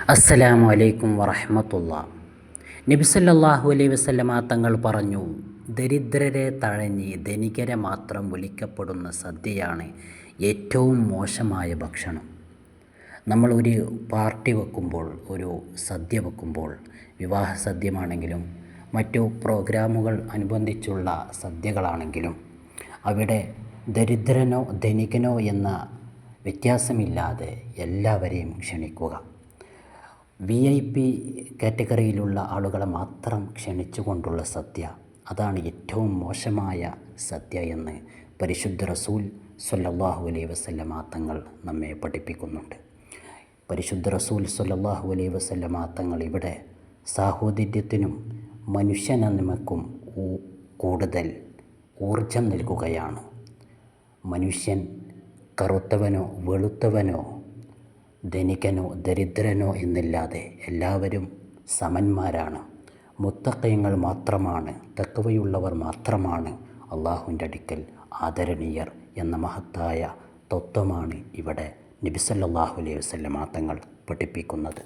അസ്സലാമു അലൈക്കും വറഹ്മത്തുള്ളാ. നബി സല്ലല്ലാഹു അലൈഹി വസല്ലമ തങ്ങൾ പറഞ്ഞു, ദരിദ്രരെ തഴഞ്ഞ് ധനികരെ മാത്രം വിളിക്കപ്പെടുന്ന സദ്യയാണ് ഏറ്റവും മോശമായ ഭക്ഷണം. നമ്മൾ ഒരു പാർട്ടി വെക്കുമ്പോൾ, ഒരു സദ്യ വെക്കുമ്പോൾ, വിവാഹ സദ്യയാണെങ്കിലും മറ്റു പ്രോഗ്രാമുകൾ അനുബന്ധിച്ചുള്ള സദ്യകളാണെങ്കിലും അവിടെ ദരിദ്രനോ ധനികനോ എന്ന വ്യത്യാസമില്ലാതെ എല്ലാവരെയും ക്ഷണിക്കുക. VIP കാറ്റഗറിയിലുള്ള ആളുകളെ മാത്രം ക്ഷണിച്ചുകൊണ്ടുള്ള സദ്യ, അതാണ് ഏറ്റവും മോശമായ സദ്യ എന്ന് പരിശുദ്ധ റസൂൽ സ്വല്ലല്ലാഹു അലൈഹി വസല്ലമ തങ്ങൾ നമ്മെ പഠിപ്പിക്കുന്നുണ്ട്. പരിശുദ്ധ റസൂൽ സ്വല്ലല്ലാഹു അലൈഹി വസല്ലമ തങ്ങൾ ഇവിടെ സാഹോദര്യത്തിനും മനുഷ്യനന്മയ്ക്കും കൂടുതൽ ഊർജം നൽകുകയാണ്. മനുഷ്യൻ കറുത്തവനോ വെളുത്തവനോ ധനികനോ ദരിദ്രനോ എന്നില്ലാതെ എല്ലാവരും സമന്മാരാണ്. മുത്തഖീങ്ങൾ മാത്രമാണ്, തഖ്വയുള്ളവർ മാത്രമാണ് അള്ളാഹുവിൻ്റെ അടുക്കൽ ആദരണീയർ എന്ന മഹത്തായ തത്വമാണ് ഇവിടെ നബി സല്ലല്ലാഹു അലൈഹി വസല്ലമ തങ്ങൾ പഠിപ്പിക്കുന്നത്.